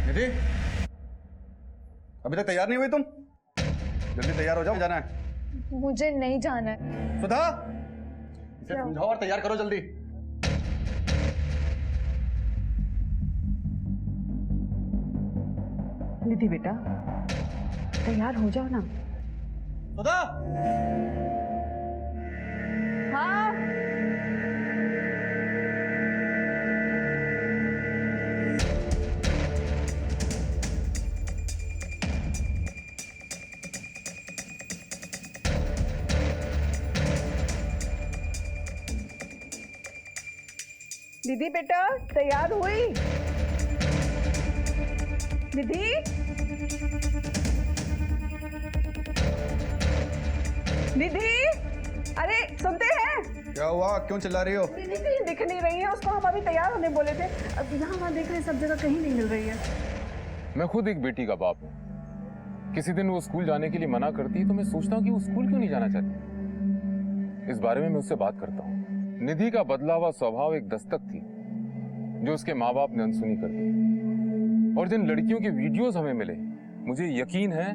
निधि, अभी तक तैयार नहीं हुई तुम? जल्दी तैयार हो जाओ, जाना है। मुझे नहीं जाना है। सुधा, इसे समझाओ और तैयार करो जल्दी। निधि बेटा, तैयार हो जाओ ना। सुधा! हाँ। निधि बेटा, तैयार हुई? निधि, निधि, अरे सुनते हैं? क्या हुआ, क्यों चिल्ला रही हो? निधि कहीं दिख नहीं रही है। उसको हम अभी तैयार होने बोले थे, अब यहाँ वहाँ देख रहे हैं, सब जगह कहीं नहीं मिल रही है। मैं खुद एक बेटी का बाप हूँ। किसी दिन वो स्कूल जाने के लिए मना करती है तो मैं सोचता हूँ कि वो स्कूल क्यों नहीं जाना चाहती। इस बारे में मैं उससे बात करता हूँ। निधि का बदला हुआ स्वभाव एक दस्तक थी जो उसके माँ बाप ने अनसुनी कर दी। और जिन लड़कियों के वीडियोस हमें मिले, मुझे यकीन है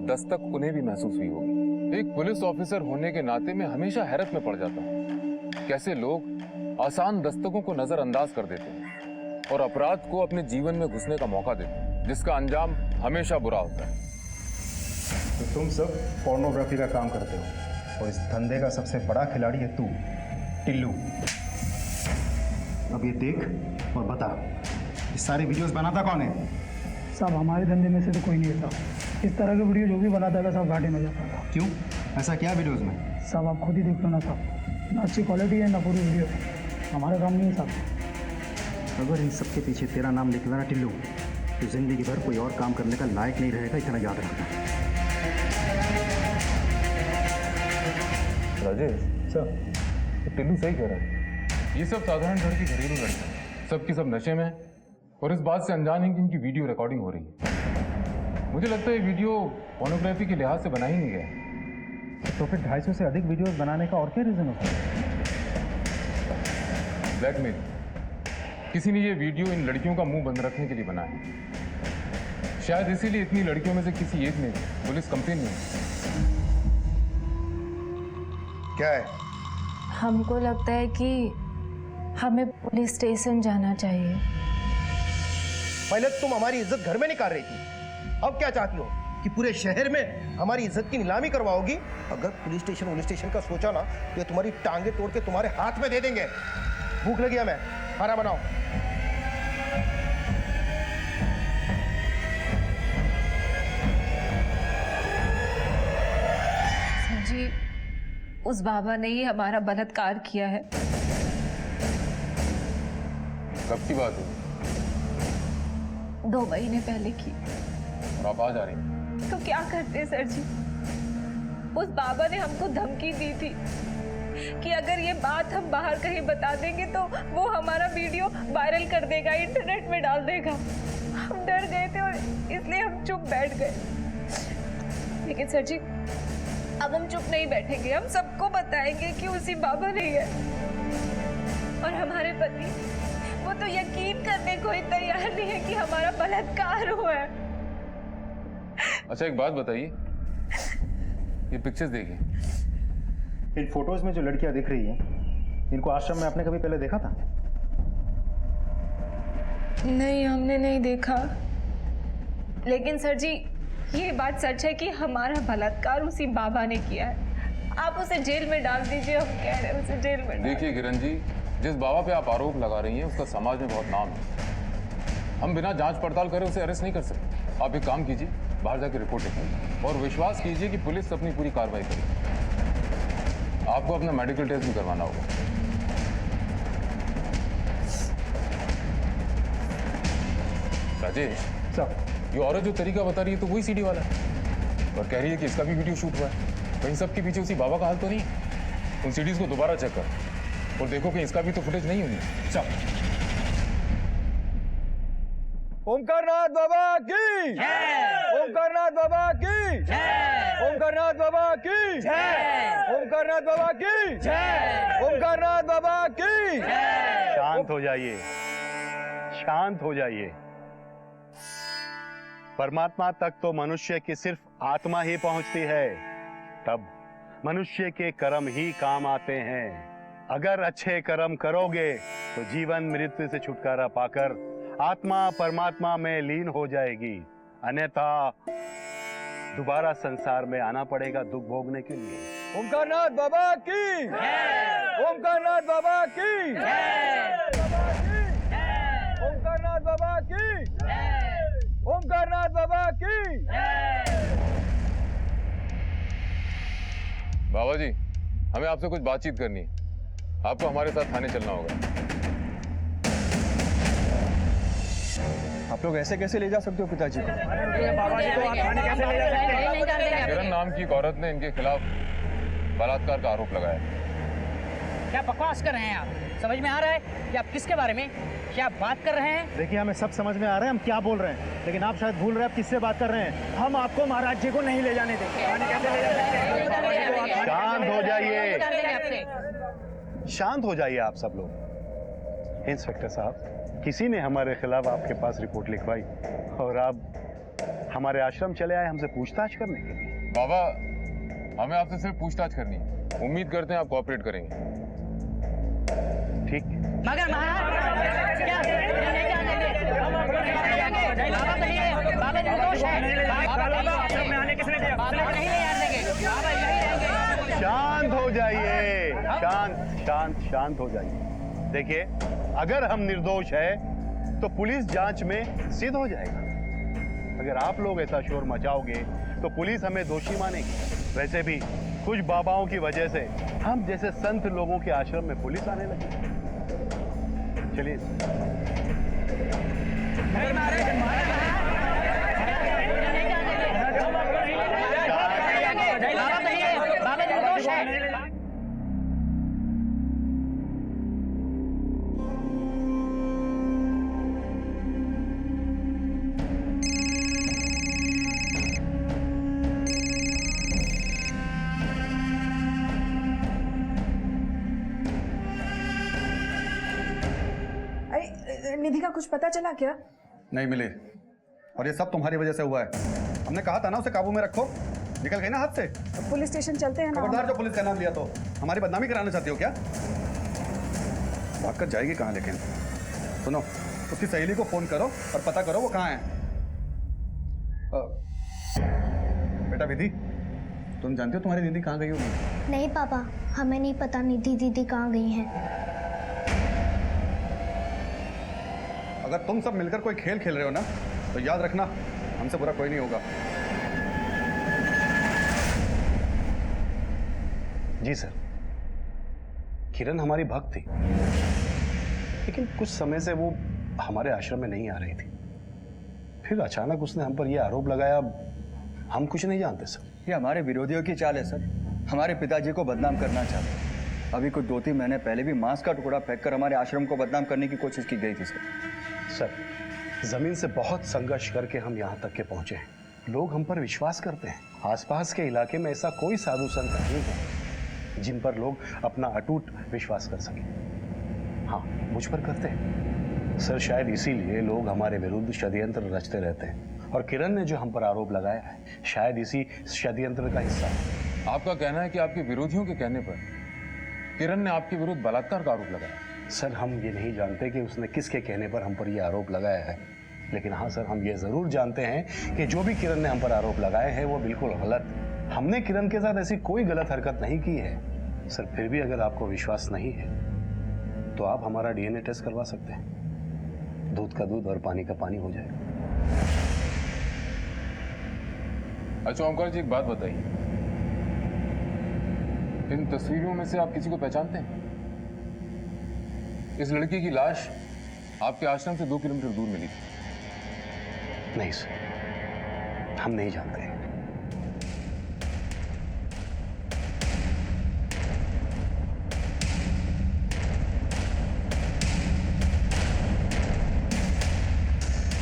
दस्तक उन्हें भी महसूस हुई होगी। एक पुलिस ऑफिसर होने के नाते मैं हमेशा हैरत में पड़ जाता हूँ कैसे लोग आसान दस्तकों को नजरअंदाज कर देते हैं और अपराध को अपने जीवन में घुसने का मौका देते हैं, जिसका अंजाम हमेशा बुरा होता है। तो तुम सब पोर्नोग्राफी का काम करते हो और इस धंधे का सबसे बड़ा खिलाड़ी है तू, टिल्लू। अब ये देख और बता, ये सारे वीडियोस बनाता कौन है? साहब हमारे धंधे में से तो कोई नहीं है साहब। इस तरह के वीडियो जो भी बनाता था सब घाटे में जाता था। क्यों, ऐसा क्या वीडियोस में? साहब आप खुद ही देख लो ना साहब, ना अच्छी क्वालिटी है ना पूरी वीडियो है। हमारा काम नहीं है साहब। अगर इन सब के पीछे तेरा नाम निकला ना टिल्लू, तो जिंदगी भर कोई और काम करने का लायक नहीं रहेगा, इतना याद रखना। राजेश सर, तो टिल्लू सही कह रहा है। ये सब साधारण घर की घरेलू लड़कियां हैं, सबकी सब नशे में और इस बात से अनजान है कि इनकी वीडियो रिकॉर्डिंग हो रही है। मुझे लगता है ये वीडियो पोर्नोग्राफी के लिहाज से बना ही नहीं गया। तो फिर 250 से अधिक वीडियोस बनाने का और क्या रीजन हो सकता है? ब्लैकमेल। किसी ने ये वीडियो इन लड़कियों का मुंह बंद रखने के लिए बनाया है। शायद इसीलिए इतनी लड़कियों में से किसी एक ने पुलिस कंप्लेन नहीं। क्या है? हमको लगता है कि हमें पुलिस स्टेशन जाना चाहिए। पहले तुम हमारी इज्जत घर में निकाल रही थी, अब क्या चाहती हो कि पूरे शहर में हमारी इज्जत की नीलामी करवाओगी? अगर पुलिस स्टेशन का सोचा ना तो ये तुम्हारी टांगे तोड़ के तुम्हारे हाथ में दे देंगे। भूख लगी है, मैं खाना बनाओ। सर जी, उस बाबा ने ही हमारा बलात्कार किया है। कब की बात है? 2 महीने पहले की। और आप आ जा रही हैं? तो क्या करते सर जी? उस बाबा ने हमको धमकी दी थी कि अगर ये बात हम बाहर कहीं बता देंगे तो वो हमारा वीडियो वायरल कर देगा, इंटरनेट में डाल देगा। हम डर गए थे और इसलिए हम चुप बैठ गए। लेकिन सर जी, अब हम चुप नहीं बैठेंगे, हम सबको बताएंगे कि उसी बाबा ने है। और हमारे पति वो तो यकीन करने को ही तैयार नहीं है कि हमारा बलात्कार हुआ है। अच्छा एक बात बताइए, ये पिक्चर्स देखिए। इन फोटोज में जो लड़कियां दिख रही हैं, इनको आश्रम में आपने कभी पहले देखा था? नहीं, हमने नहीं देखा। लेकिन सर जी, ये बात सच है कि हमारा बलात्कार उसी बाबा ने किया है। आप उसे जेल में डाल दीजिए, हम कह रहे हैं उसे जेल में। देखिए किरण जी, जिस बाबा पे आप आरोप लगा रही हैं उसका समाज में बहुत नाम है। हम बिना जांच पड़ताल करे उसे अरेस्ट नहीं कर सकते। आप एक काम कीजिए, बाहर जाकर रिपोर्ट लिखिए और विश्वास कीजिए कि पुलिस अपनी पूरी कार्रवाई करेगी। आपको अपना मेडिकल टेस्ट भी करवाना होगा। राजेश सर, ये औरत जो तरीका बता रही है तो वही सीडी वाला है और कह रही है कि इसका भी वीडियो शूट हुआ है। कहीं सबके पीछे उसी बाबा का हाल तो नहीं है? उन सीडीज को दोबारा चेक कर और देखो कि इसका भी तो फुटेज नहीं होगी। चल। ओमकारनाथ बाबा की जय! ओमकारनाथ बाबा की जय! ओमकारनाथ बाबा की जय! ओमकारनाथ बाबा की जय! ओमकारनाथ बाबा की जय! शांत हो जाइए, शांत हो जाइए। परमात्मा तक तो मनुष्य की सिर्फ आत्मा ही पहुंचती है, तब मनुष्य के कर्म ही काम आते हैं। अगर अच्छे कर्म करोगे तो जीवन मृत्यु से छुटकारा पाकर आत्मा परमात्मा में लीन हो जाएगी, अन्यथा दोबारा संसार में आना पड़ेगा दुख भोगने के लिए। ओमकारनाथ बाबा की ओमकारनाथ बाबा की ओमकारनाथ बाबा की ओमकारनाथ बाबा की। बाबा जी, हमें आपसे कुछ बातचीत करनी है। आपको हमारे साथ थाने चलना होगा। आप लोग ऐसे कैसे ले जा सकते हो पिताजी को? किरण नाम की एक औरत ने इनके खिलाफ बलात्कार का आरोप लगाया। क्या बकवास कर रहे हैं आप? समझ में आ रहा है कि आप किसके बारे में क्या बात कर रहे हैं? देखिए, हमें सब समझ में आ रहा है हम क्या बोल रहे हैं, लेकिन आप शायद भूल रहे हैं आप किससे बात कर रहे हैं। हम आपको महाराज जी को नहीं ले जाने देंगे। शांत हो जाइए, शांत हो जाइए आप सब लोग। इंस्पेक्टर साहब, किसी ने हमारे खिलाफ आपके पास रिपोर्ट लिखवाई और आप हमारे आश्रम चले आए हमसे पूछताछ करने के लिए। बाबा, हमें आपसे सिर्फ पूछताछ करनी है। उम्मीद करते हैं आप कोऑपरेट करेंगे। ठीक। मगर महाराज क्या नहीं जाने देंगे? बाबा कहिए, बाबा निर्दोष है। बाबा आश्रम में आने किसने दिया? बाबा नहीं ले आने देंगे, बाबा यहीं रहेंगे। शांत हो जाइए, शांत शांत शांत हो जाइए। देखिए, अगर हम निर्दोष है तो पुलिस जांच में सिद्ध हो जाएगा। अगर आप लोग ऐसा शोर मचाओगे तो पुलिस हमें दोषी मानेगी। वैसे भी कुछ बाबाओं की वजह से हम जैसे संत लोगों के आश्रम में पुलिस आने लगी। चलिए। बाबा निर्दोष है। निधि का कुछ पता चला क्या? नहीं मिली, और ये सब तुम्हारी वजह से हुआ है। हमने कहा था ना उसे काबू में रखो, निकल गई ना हाथ से। पुलिस स्टेशन चलते हैं ना। खबरदार, जो पुलिस का नाम लिया तो हमारी बदनामी कराना चाहती हो क्या? भाग कर जाएगी कहाँ? लेकिन सुनो, उसकी सहेली को फोन करो और पता करो वो कहाँ है। बेटा विधि, तुम जानती हो तुम्हारी दीदी कहाँ गई होगी? नहीं पापा, हमें नहीं पता निधि दीदी कहाँ गई हैं। अगर तुम सब मिलकर कोई खेल खेल रहे हो ना, तो याद रखना हमसे बुरा कोई नहीं होगा। जी सर, किरण हमारी भक्त थी, लेकिन कुछ समय से वो हमारे आश्रम में नहीं आ रही थी। फिर अचानक उसने हम पर यह आरोप लगाया। हम कुछ नहीं जानते सर। ये हमारे विरोधियों की चाल है सर। हमारे पिताजी को बदनाम करना चाहते हैं। अभी कुछ 2-3 महीने पहले भी मांस का टुकड़ा फेंककर हमारे आश्रम को बदनाम करने की कोशिश की गई थी सर। सर, जमीन से बहुत संघर्ष करके हम यहाँ तक के पहुंचे हैं। लोग हम पर विश्वास करते हैं। आसपास के इलाके में ऐसा कोई साधु संत नहीं है जिन पर लोग अपना अटूट विश्वास कर सकें। हाँ, मुझ पर करते हैं सर। शायद इसीलिए लोग हमारे विरुद्ध षड्यंत्र रचते रहते हैं, और किरण ने जो हम पर आरोप लगाया है शायद इसी षड्यंत्र का हिस्सा है। आपका कहना है कि आपके विरोधियों के कहने पर किरण ने आपके विरुद्ध बलात्कार का आरोप लगाया? सर, हम ये नहीं जानते कि उसने किसके कहने पर हम पर यह आरोप लगाया है, लेकिन हाँ सर, हम ये जरूर जानते हैं कि जो भी किरण ने हम पर आरोप लगाए हैं वो बिल्कुल गलत। हमने किरण के साथ ऐसी कोई गलत हरकत नहीं की है। सर, फिर भी अगर आपको विश्वास नहीं है तो आप हमारा डीएनए टेस्ट करवा सकते हैं। दूध का दूध और पानी का पानी हो जाएगा। अच्छा ओमकार जी, एक बात बताइए, इन तस्वीरों में से आप किसी को पहचानते हैं? इस लड़की की लाश आपके आश्रम से 2 किलोमीटर दूर मिली थी। नहीं सर, हम नहीं जानते हैं।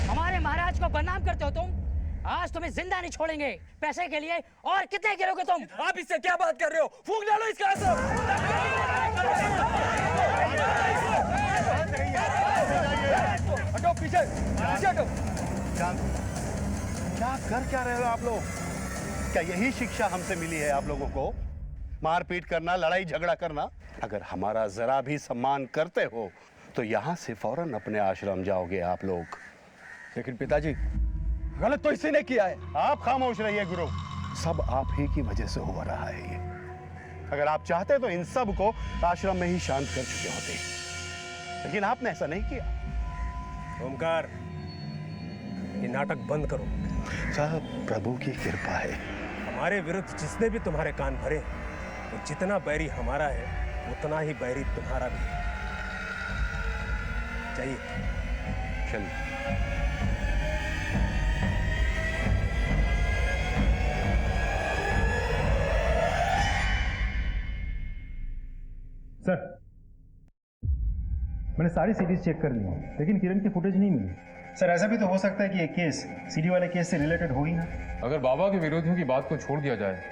हमारे महाराज को बदनाम करते हो तुम। आज तुम्हें जिंदा नहीं छोड़ेंगे। पैसे के लिए और कितने गिरोगे तुम? आप इससे क्या बात कर रहे हो? फूंक डालो इसका आश्रम। हटो, पीछे पीछे हटो। क्या कर क्या रहे हो आप लोग? क्या यही शिक्षा हमसे मिली है आप लोगों को? मारपीट करना, लड़ाई झगड़ा करना? अगर हमारा जरा भी सम्मान करते हो तो यहाँ से फौरन अपने आश्रम जाओगे आप लोग। लेकिन पिताजी, गलत तो इसी ने किया है। आप खामोश रहिए गुरु, सब आप ही की वजह से हो रहा है ये। अगर आप चाहते तो इन सब को आश्रम में ही शांत कर चुके होते, लेकिन आपने ऐसा नहीं किया। ओमकार, ये नाटक बंद करो। सब प्रभु की कृपा है। हमारे विरुद्ध जिसने भी तुम्हारे कान भरे, तो जितना बैरी हमारा है उतना ही बैरी तुम्हारा भी है। चाहिए चलिए। सर, मैंने सारी सीडीज चेक कर ली हैं, लेकिन किरण की फुटेज नहीं मिली। सर, ऐसा भी तो हो सकता है कि ये केस सीडी वाले केस से रिलेटेड हो ही ना। अगर बाबा के विरोधियों की बात को छोड़ दिया जाए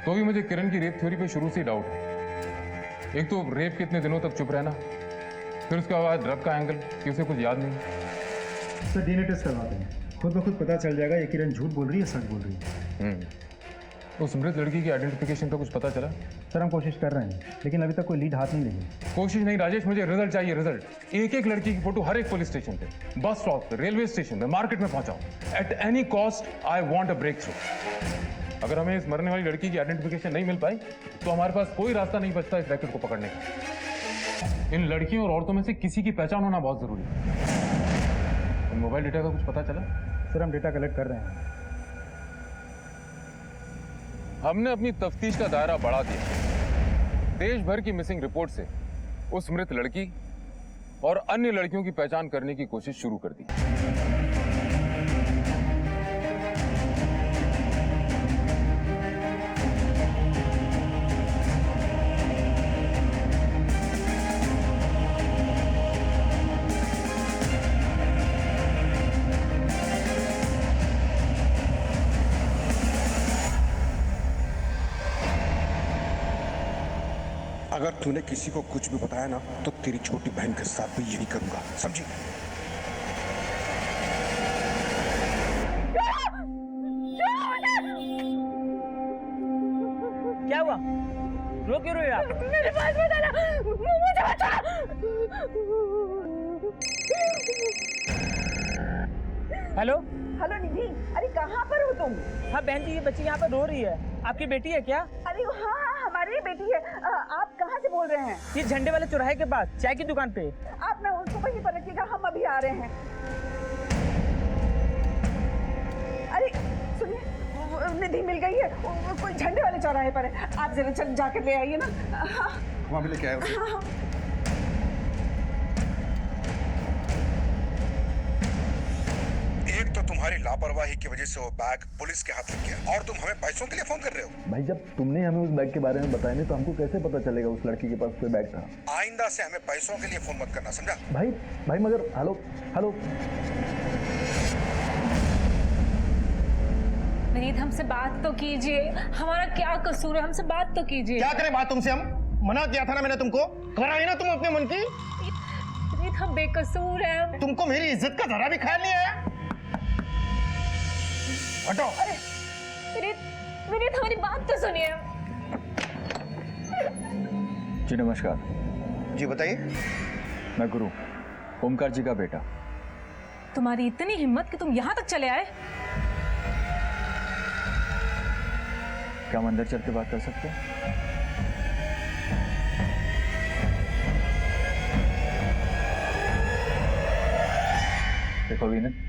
तो भी मुझे किरण की रेप थ्योरी पे शुरू से ही डाउट है। एक तो रेप के इतने दिनों तक चुप रहना, फिर उसके बाद ड्रग का एंगल कि उसे कुछ याद नहीं। सर, डीएनए टेस्ट करवाते हैं, खुद ब खुद पता चल जाएगा ये किरण झूठ बोल रही है सच बोल रही है। उस मृत लड़की की आइडेंटिफिकेशन का कुछ पता चला? सर, हम कोशिश कर रहे हैं, लेकिन अभी तक कोई लीड हाथ नहीं लगी। कोशिश नहीं राजेश, मुझे रिजल्ट चाहिए, रिजल्ट। एक एक लड़की की फोटो हर एक पुलिस स्टेशन पे, बस स्टॉप पे, रेलवे स्टेशन पे, मार्केट में पहुंचाओ। At any cost I want a breakthrough. अगर हमें इस मरने वाली लड़की की आइडेंटिफिकेशन नहीं मिल पाई तो हमारे पास कोई रास्ता नहीं बचता इस रैकेट को पकड़ने का। इन लड़कियों और औरतों में से किसी की पहचान होना बहुत जरूरी है। इन मोबाइल डेटा का कुछ पता चला? सर, हम डेटा कलेक्ट कर रहे हैं। हमने अपनी तफ्तीश का दायरा बढ़ा दिया। देश भर की मिसिंग रिपोर्ट से उस मृत लड़की और अन्य लड़कियों की पहचान करने की कोशिश शुरू कर दी। अगर तूने किसी को कुछ भी बताया ना तो तेरी छोटी बहन के साथ भी यही करूंगा, समझी? क्या हुआ? रो क्यों रहे हो आप? मेरे पास बताना, मुझे बता। हेलो हेलो निधि, अरे कहाँ पर हो तुम? हाँ बहन जी, ये बच्ची यहाँ पर रो रही है। आपकी बेटी है क्या? अरे हाँ, हमारी बेटी है। आप कहाँ से बोल रहे हैं? ये झंडे वाले चौराहे के पास चाय की दुकान पे। आप ना उनको वहीं पर रखिएगा, हम अभी आ रहे हैं। अरे सुनिए, निधि मिल गई है, कोई झंडे वाले चौराहे पर है। आप जरा चल जाकर ले आइए ना। वहाँ भी लेके आए उसे। एक तो तुम्हारी लापरवाही की वजह से वो बैग पुलिस के हाथ लग गया और तुम हमें पैसों के लिए फोन कर रहे हो। भाई, जब तुमने हमें उस बैग के बारे में बताया नहीं तो हमको कैसे पता चलेगा उस लड़की के पास कोई बैग था? आइंदा से हमें पैसों के लिए फोन मत करना, समझा? भाई मगर हेलो हेलो। विनीत, हमसे बात तो कीजिए, हमारा क्या कसूर है? हमसे बात तो कीजिए। क्या करें बात तुमसे? हम मना किया था ना मैंने तुमको, कराई ना तुम अपने मन की। विनीत, हम बेकसूर हैं। तुमको मेरी इज्जत का जरा भी ख्याल नहीं आया? हटो। अरे विनीत, हमारी बात तो सुनिए। जी नमस्कार। जी बताइए। मैं गुरु, ओमकार जी का बेटा। तुम्हारी इतनी हिम्मत कि तुम यहाँ तक चले आए? क्या हम अंदर चल के बात कर सकते हैं? देखो विनीत,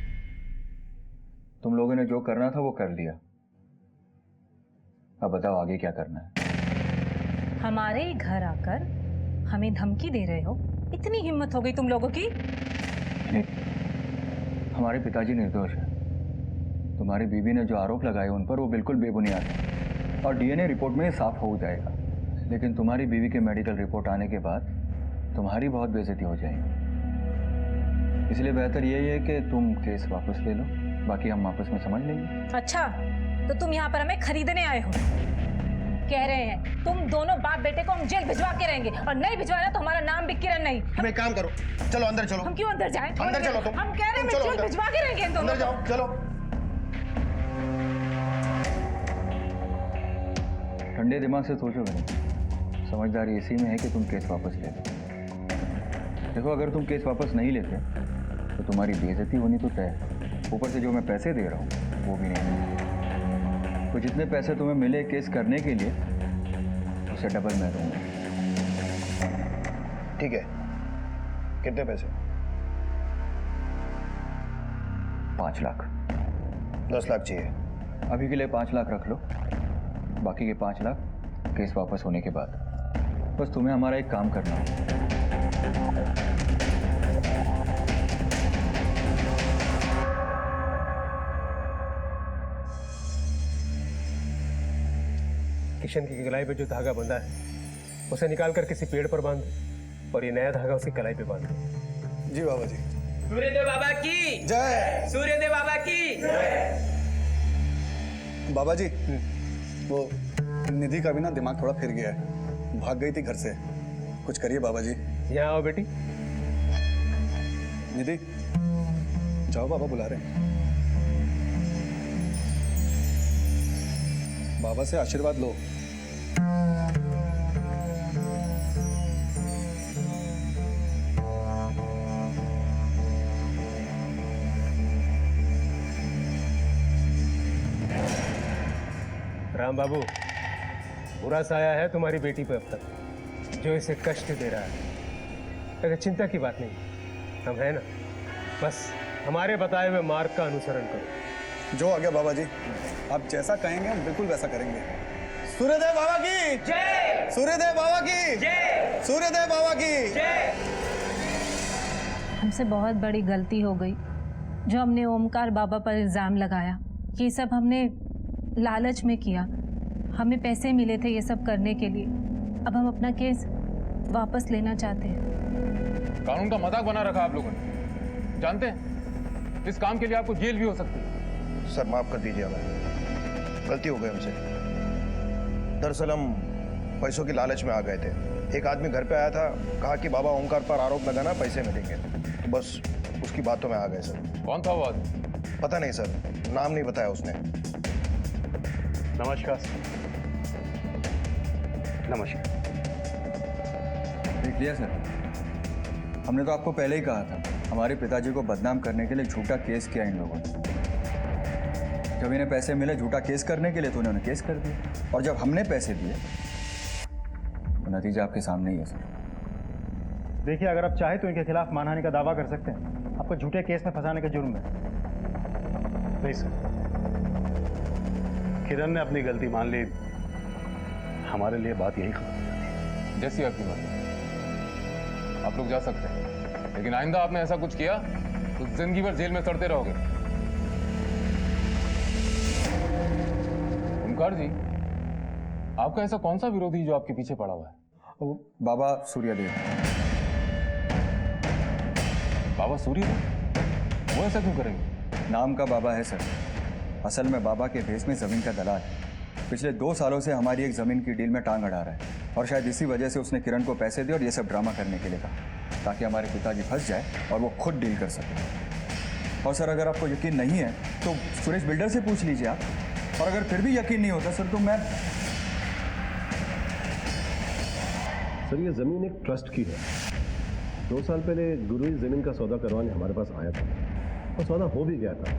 तुम लोगों ने जो करना था वो कर लिया। अब बताओ आगे क्या करना है? हमारे घर आकर हमें धमकी दे रहे हो? इतनी हिम्मत हो गई तुम लोगों की? नहीं, हमारे पिताजी निर्दोष हैं। तुम्हारी बीवी ने जो आरोप लगाए उन पर वो बिल्कुल बेबुनियाद है और डीएनए रिपोर्ट में साफ हो जाएगा। लेकिन तुम्हारी बीवी के मेडिकल रिपोर्ट आने के बाद तुम्हारी बहुत बेइज्जती हो जाएगी। इसलिए बेहतर यही है कि तुम केस वापस ले लो, बाकी हम आपस में समझ लेंगे। अच्छा, तो तुम यहाँ पर हमें खरीदने आए हो? कह रहे हैं तुम दोनों बाप बेटे को हम जेल भिजवा के रहेंगे और नहीं भिजवाना तो हमारा नाम भी किरण नहीं। हम एक काम करो, चलो अंदर चलो। हम क्यों अंदर जाएं? अंदर चलो तुम। हम कह रहे हैं जेल भिजवा के रहेंगे। अंदर जाओ, चलो। ठंडे दिमाग से सोचो नहीं, समझदारी इसी में है कि तुम केस वापस ले लो। देखो, अगर तुम केस वापस नहीं लेते तो तुम्हारी बेइज्जती होनी तो तय है, ऊपर से जो मैं पैसे दे रहा हूँ वो भी नहीं। तो जितने पैसे तुम्हें मिले केस करने के लिए, उससे डबल मैं दूंगा। ठीक है, कितने पैसे? 5 लाख। 10 लाख चाहिए। अभी के लिए 5 लाख रख लो, बाकी के 5 लाख केस वापस होने के बाद। बस तुम्हें हमारा एक काम करना है। किशन की कलाई पे जो धागा बंधा है उसे निकाल कर किसी पेड़ पर बांध दो और ये नया धागा उसकी कलाई पे बांध दो। जी बाबा जी। सूर्यदेव बाबा की जय। सूर्यदेव बाबा की बाबा जी, वो निधि का भी ना दिमाग थोड़ा फिर गया है, भाग गई थी घर से। कुछ करिए बाबा जी। यहाँ आओ बेटी। निधि, जाओ, बाबा बुला रहे हैं। बाबा से आशीर्वाद लो। राम बाबू, बुरा साया है तुम्हारी बेटी पे अब तक, जो इसे कष्ट दे रहा है। अगर चिंता की बात नहीं, हम है ना, बस हमारे बताए हुए मार्ग का अनुसरण करो। जो आ गया बाबा जी, आप जैसा कहेंगे हम बिल्कुल वैसा करेंगे। सूर्यदेव बाबा की जय। सूर्यदेव बाबा की जय। सूर्यदेव बाबा की जय। हमसे बहुत बड़ी गलती हो गई जो हमने ओमकार बाबा पर इल्ज़ाम लगाया। ये सब हमने लालच में किया, हमें पैसे मिले थे ये सब करने के लिए। अब हम अपना केस वापस लेना चाहते हैं। कानून का मजाक बना रखा आप लोगों ने, जानते हैं इस काम के लिए आपको जेल भी हो सकती है। सर माफ कर दीजिए, हमें गलती हो गई हमसे। दरअसल हम पैसों की लालच में आ गए थे। एक आदमी घर पे आया था, कहा कि बाबा ओमकार पर आरोप लगाना, पैसे मिलेंगे। तो बस उसकी बातों में आ गए सर। कौन था वो आदमी? पता नहीं सर, नाम नहीं बताया उसने। नमस्कार सर। नमस्कार। देख लिया सर, हमने तो आपको पहले ही कहा था, हमारे पिताजी को बदनाम करने के लिए झूठा केस किया इन लोगों ने। जब इन्हें पैसे मिले झूठा केस करने के लिए तो उन्होंने केस कर दिया, और जब हमने पैसे दिए तो नतीजा आपके सामने ही है सर। देखिए, अगर आप चाहे तो इनके खिलाफ मानहानि का दावा कर सकते हैं। आपको झूठे केस में फंसाने का जुर्म है। नहीं सर, किरण ने अपनी गलती मान ली, हमारे लिए बात यही खत्म। जैसी आपकी मर्जी, आप लोग जा सकते हैं, लेकिन आइंदा आपने ऐसा कुछ किया तो जिंदगी भर जेल में सड़ते रहोगे। ओमकार जी, आपका ऐसा कौन सा विरोधी जो आपके पीछे पड़ा हुआ है? बाबा सूर्यदेव। बाबा सूर्यदेव? वो ऐसा क्यों करेंगे? नाम का बाबा है सर, असल में बाबा के भेस में जमीन का दलाल है। पिछले 2 सालों से हमारी एक जमीन की डील में टांग अड़ा रहा है, और शायद इसी वजह से उसने किरण को पैसे दिए और ये सब ड्रामा करने के लिए कहा, ताकि हमारे पिताजी फंस जाए और वो खुद डील कर सके। और सर, अगर आपको यकीन नहीं है तो सुरेश बिल्डर से पूछ लीजिए आप, और अगर फिर भी यकीन नहीं होता सर तो मैं। सर, ये जमीन एक ट्रस्ट की है। 2 साल पहले गुरु इस जमीन का सौदा करवाने हमारे पास आया था, और सौदा हो भी गया था,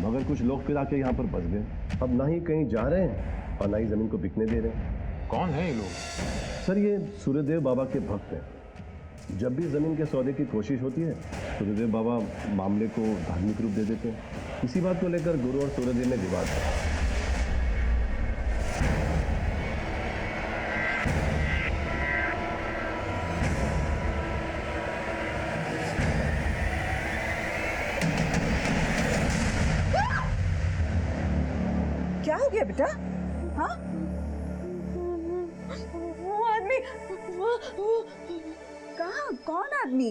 मगर कुछ लोग फिर आके यहाँ पर बस गए। अब ना ही कहीं जा रहे हैं और ना ही जमीन को बिकने दे रहे हैं। कौन है ये लोग? सर, ये सूर्यदेव बाबा के भक्त हैं। जब भी जमीन के सौदे की कोशिश होती है, सूर्यदेव बाबा मामले को धार्मिक रूप दे देते हैं। इसी बात को लेकर गुरु और सूर्यदेव में विवाद है। क्या हो गया बेटा? हाँ, वो आदमी कहाँ? कौन आदमी?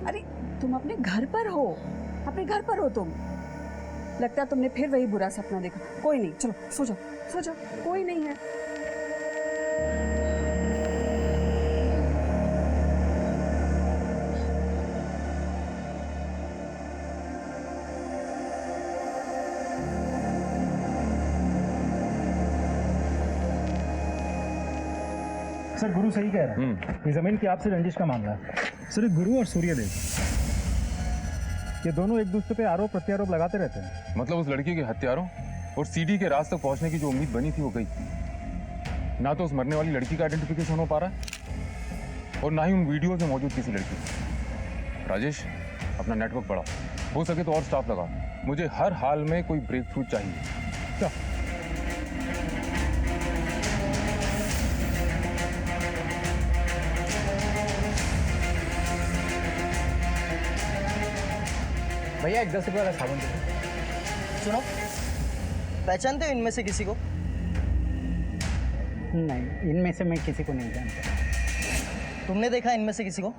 अरे तुम अपने घर पर हो, अपने घर पर हो तुम। लगता है तुमने फिर वही बुरा सपना देखा। कोई नहीं, चलो सो जाओ, सो जाओ, कोई नहीं है। सर गुरु सही कह रहे हैं, ये जमीन की आपसे रंजिश का मामला है। सर गुरु और सूर्यदेव ये दोनों एक दूसरे पे आरोप प्रत्यारोप लगाते रहते हैं। मतलब उस लड़की के हत्यारों और सीडी के राज तक पहुंचने की जो उम्मीद बनी थी वो गई। ना तो उस मरने वाली लड़की का आइडेंटिफिकेशन हो पा रहा है और ना ही उन वीडियोज में मौजूद किसी लड़की का। राजेश, अपना नेटवर्क बढ़ाओ, हो सके तो और स्टाफ लगाओ। मुझे हर हाल में कोई ब्रेक थ्रू चाहिए। भैया एक 10 रुपये वाला साबुन दे। सुनो, पहचानते हो इनमें से किसी को? नहीं, इनमें से मैं किसी को नहीं जानता। तुमने देखा इनमें से किसी को?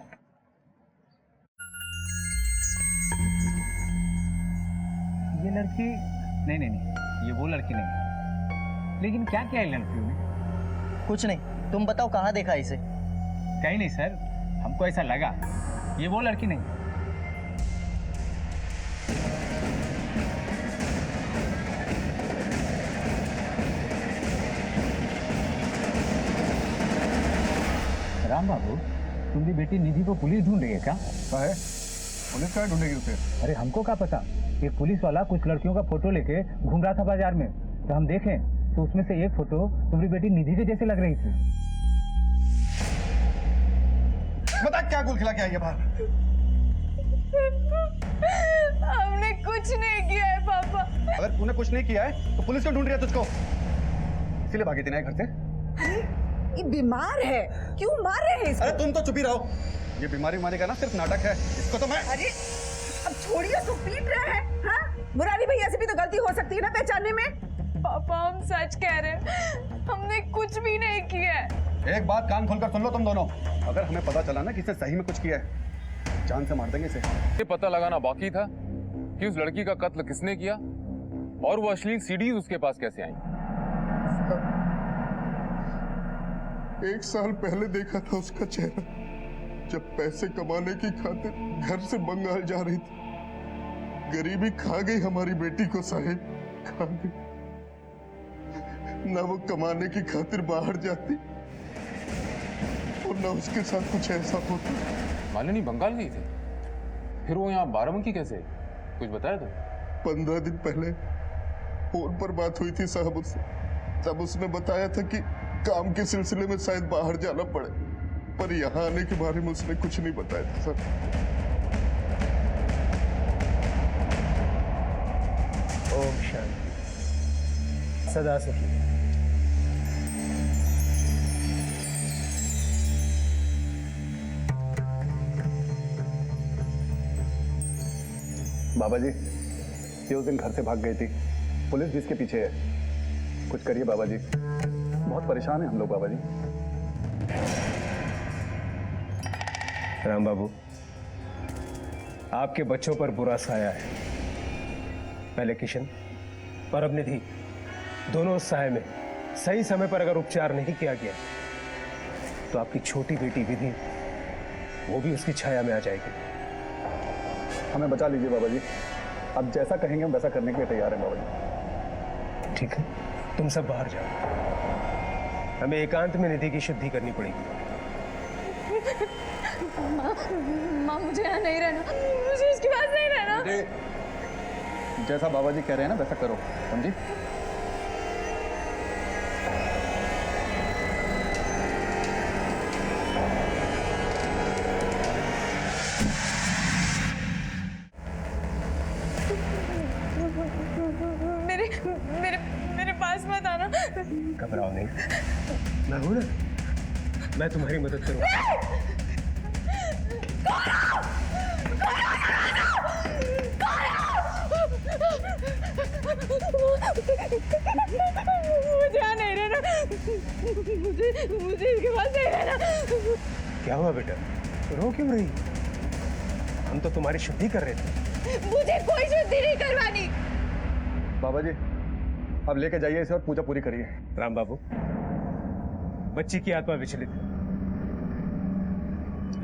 ये लड़की नहीं नहीं नहीं, ये वो लड़की नहीं। लेकिन क्या किया है लड़कियों ने? कुछ नहीं, तुम बताओ कहाँ देखा इसे? कहीं नहीं सर, हमको ऐसा लगा ये वो लड़की नहीं। राम बाबू, तुम्हारी बेटी निधि को पुलिस ढूंढ रही है क्या? है पुलिस क्या ढूंढेगी उसे? अरे हमको क्या पता, एक पुलिस वाला कुछ लड़कियों का फोटो लेके घूम रहा था बाजार में, तो हम देखें तो उसमें से एक फोटो तुम्हारी बेटी निधि के जैसे लग रही थी। बता क्या गुल खिला के आई है बाहर? हमने कुछ नहीं किया है पापा। अगर तूने कुछ नहीं किया है तो पुलिस क्यों ढूंढ रही है तुझको? इसीलिए भागी थी ना घर से? ये बीमार है, क्यों मार रहे हैं इसको? अरे तुम तो चुप ही रहो, ये बीमारी मारी का ना सिर्फ नाटक है, इसको तो मैं। अरे अब छोड़िए, उसको पीट रहे हैं। हाँ, मुरारी भैया से भी तो गलती हो सकती है ना पहचानने में। पापा हम सच कह रहे हैं, हमने कुछ भी नहीं किया है। एक बात कान खोलकर सुन लो तुम दोनों, अगर हमें पता चला ना कि इसने सही में कुछ किया है, जान से मार देंगे इसे। ये पता लगाना बाकी था कि उस लड़की का कत्ल किसने किया और वो अश्लील सीडीज उसके पास कैसे आई। 1 साल पहले देखा था उसका चेहरा, जब पैसे कमाने की खातिर घर से बंगाल जा रही थी। गरीबी खा गई हमारी बेटी को साहेब, खा गई। ना वो कमाने की खातिर बाहर जाती और ना उसके साथ कुछ ऐसा होता। मालिनी बंगाल गई थी, फिर वो यहाँ बाराबंकी कैसे? कुछ बताया तो? 15 दिन पहले फोन पर बात हुई थी साहब उससे, तब उसने बताया था कि काम के सिलसिले में शायद बाहर जाना पड़े, पर यहाँ आने के बारे में उसने कुछ नहीं बताया था सर। ओम शांति, सदा सुखी। बाबा जी, ये उस दिन घर से भाग गई थी, पुलिस भी इसके पीछे है। कुछ करिए बाबा जी, बहुत परेशान हैं हम लोग बाबा जी। राम बाबू, आपके बच्चों पर बुरा साया है, पहले किशन और अब निधि। दोनों साये में सही समय पर अगर उपचार नहीं किया गया तो आपकी छोटी बेटी विधि वो भी उसकी छाया में आ जाएगी। हमें बचा लीजिए बाबा जी, अब जैसा कहेंगे हम वैसा करने के लिए तैयार हैं बाबा जी। ठीक है, तुम सब बाहर जाओ, हमें एकांत में निधि की शुद्धि करनी पड़ेगी। माँ मुझे यहाँ नहीं रहना, मुझे इसके पास नहीं रहना। जैसा बाबा जी कह रहे हैं ना वैसा करो, समझी? मेरे मेरे मेरे पास मत आना। घबराओ नहीं, मैं हूं ना, मैं तुम्हारी मदद करूंगा। मुझे यहाँ नहीं रहना, मुझे इसके पास नहीं रहना। क्या हुआ बेटा, रो क्यों रही? हम तो तुम्हारी शुद्धि कर रहे थे। मुझे कोई शुद्धि नहीं करवानी। बाबा जी अब लेके जाइए इसे और पूजा पूरी करिए। राम बाबू, बच्ची की आत्मा विचलित है,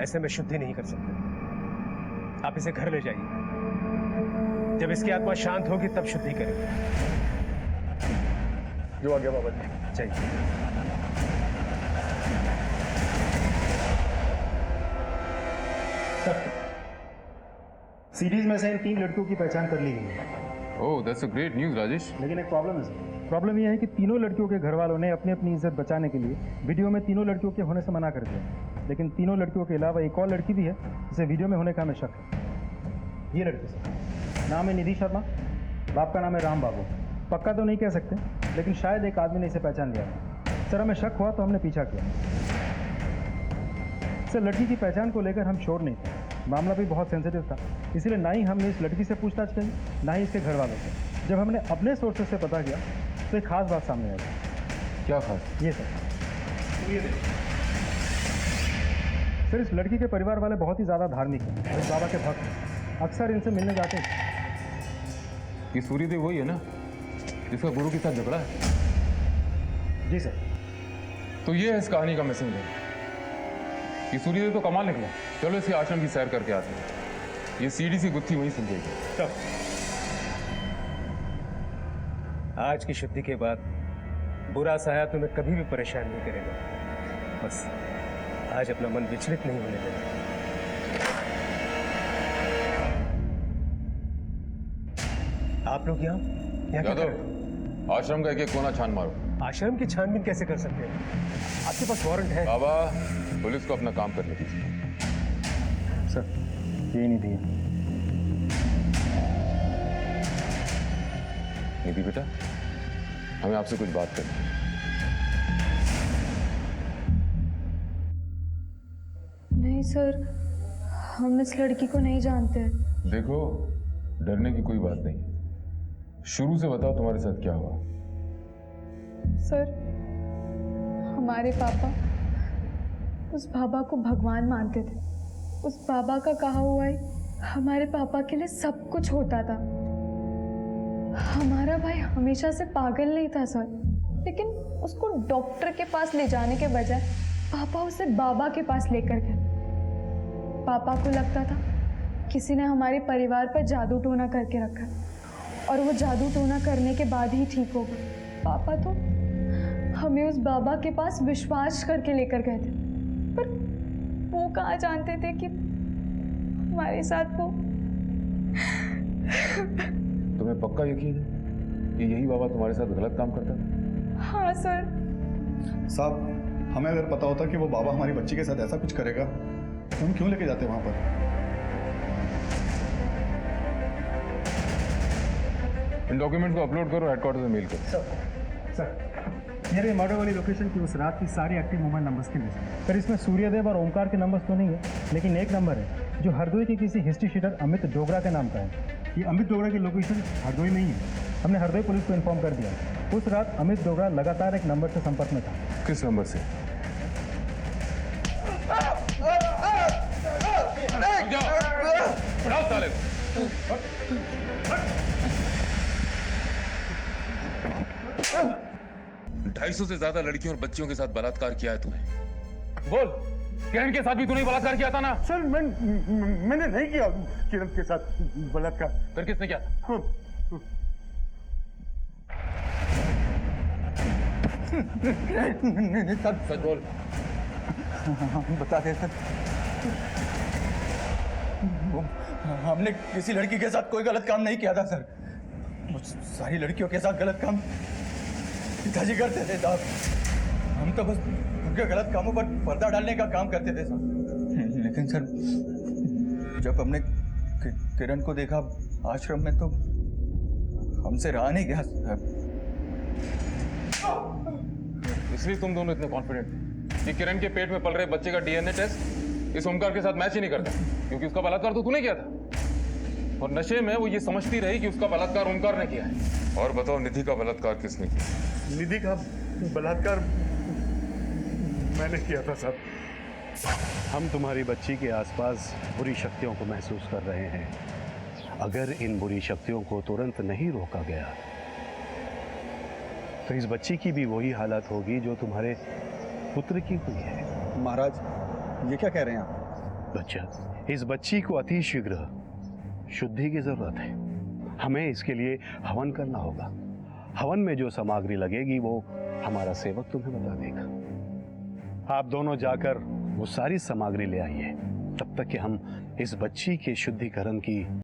ऐसे में शुद्धि नहीं कर सकते। आप इसे घर ले जाइए, जब इसकी आत्मा शांत होगी तब शुद्धि करेंगे। जो आ गया बाबा जी। चाहिए सीरीज में से इन 3 लड़कियों की पहचान कर ली गई है। Oh that's a great news Rajesh. लेकिन एक प्रॉब्लम है सर। प्रॉब्लम यह है कि तीनों लड़कियों के घर वालों ने अपनी अपनी इज्जत बचाने के लिए वीडियो में तीनों लड़कियों के होने से मना कर दिया। लेकिन तीनों लड़कियों के अलावा एक और लड़की भी है जिसे वीडियो में होने का हमें शक है। ये लड़की सर, नाम है निधि शर्मा, बाप का नाम है राम बाबू। पक्का तो नहीं कह सकते, लेकिन शायद एक आदमी ने इसे पहचान लिया था। सर हमें शक हुआ तो हमने पीछा किया। सर लड़की की पहचान को लेकर हम श्योर नहीं थे, मामला भी बहुत सेंसिटिव था, इसलिए ना ही हमने इस लड़की से पूछताछ की, ना ही इसके घर वालों से। जब हमने अपने सोर्सेज से पता किया तो एक खास बात सामने आई। क्या खास? ये सर, सर इस लड़की के परिवार वाले बहुत ही ज़्यादा धार्मिक हैं, इस बाबा के भक्त हैं। अक्सर इनसे मिलने जाते हैं। ये सूर्यदेव वही है ना जिसका गुरु के साथ झगड़ा है? जी सर। तो ये है इस कहानी का मिसिंग लिंक। ये सूर्यदेव तो कमाल निकला। चलो इसके आश्रम की सैर करके आते हैं। ये सीढ़ी सी गुत्थी वहीं सुलझेगी। आज की शुद्धि के बाद बुरा साया तुम्हें कभी भी परेशान नहीं करेगा। बस आज अपना मन विचलित नहीं होने देना। आप लोग यहाँ क्या कर रहे हो? यादव, आश्रम का एक कोना छान मारो। आश्रम की छानबीन कैसे कर सकते हैं? आपके पास वारंट है? बाबा, पुलिस को अपना काम करने दीजिए। सर यही निधि है। निधि बेटा, हमें आपसे कुछ बात करनी है। नहीं सर, हम इस लड़की को नहीं जानते। देखो, डरने की कोई बात नहीं है। शुरू से बताओ तुम्हारे साथ क्या हुआ? सर, हमारे पापा उस बाबा को भगवान मानते थे। उस बाबा का कहा हुआ ही हमारे पापा के लिए सब कुछ होता था। हमारा भाई हमेशा से पागल नहीं था सर, लेकिन उसको डॉक्टर के पास ले जाने के बजाय पापा उसे बाबा के पास लेकर गए। पापा को लगता था किसी ने हमारे परिवार पर जादू टोना करके रखा और वो जादू टोना करने के बाद ही ठीक होगा। पापा तो हमें उस बाबा के पास विश्वास करके लेकर गए थे, पर वो कहाँ जानते थे कि हमारे साथ वो। तुम्हें पक्का यकीन है कि यही बाबा तुम्हारे साथ गलत काम करता था? हाँ सर। साहब, हमें अगर पता होता कि वो बाबा हमारी बच्ची के साथ ऐसा कुछ करेगा तो हम क्यों लेके जाते वहां पर? इन डॉक्यूमेंट को अपलोड करो, हेडक्वार्टर से मेल करो। सर मेरे मर्डर वाली लोकेशन की उस रात की सारी एक्टिव मोबाइल नंबर्स की लिस्ट। सर इसमें सूर्यदेव और ओमकार के नंबर्स तो नहीं है, लेकिन एक नंबर है जो हरदोई के किसी हिस्ट्री शीटर अमित डोगरा के नाम का है। ये अमित डोगरा की लोकेशन हरदोई में ही है। हमने हरदोई पुलिस को इन्फॉर्म कर दिया। उस रात अमित डोगरा लगातार एक नंबर से संपर्क में था। किस नंबर से? जाओ, साले को। 250 से ज्यादा लड़कियों और बच्चियों के साथ बलात्कार किया है तूने। बोल, किरण के साथ भी तूने बलात्कार किया था ना? सर मैंने नहीं किया किरण के साथ बलात्कार। फिर किसने किया था? नहीं सर, सच बोल। बता दे सर, हमने किसी लड़की के साथ कोई गलत काम नहीं किया था सर। सारी लड़कियों के साथ गलत काम पिताजी करते थे साहब। हम तो बस उनके गलत कामों पर पर्दा डालने का काम करते थे सर। लेकिन सर, जब हमने किरण को देखा आश्रम में तो हमसे रहा नहीं गया सर। इसलिए तुम दोनों इतने कॉन्फिडेंट थे कि किरण के पेट में पल रहे बच्चे का डीएनए टेस्ट इस ओमकार के साथ मैच ही नहीं करता, क्योंकि उसका बलात्कार तो तूने किया था। और नशे में वो ये समझती रही कि उसका बलात्कार ओमकार ने किया है। और बताओ, निधि का बलात्कार किसने किया? निधि का बलात्कार मैंने किया था सर। हम तुम्हारी बच्ची के आसपास बुरी शक्तियों को महसूस कर रहे हैं। अगर इन बुरी शक्तियों को तुरंत नहीं रोका गया तो इस बच्ची की भी वही हालत होगी जो तुम्हारे पुत्र की हुई है। महाराज, ये क्या कह रहे हैं आप? बच्चा, इस बच्ची को अति शीघ्र शुद्धि की जरूरत है। हमें इसके लिए हवन करना होगा। हवन में जो सामग्री लगेगी वो हमारा सेवक तुम्हें बता देगा। आप दोनों जाकर वो सारी सामग्री ले आइए, तब तक कि हम इस बच्ची के शुद्धिकरण की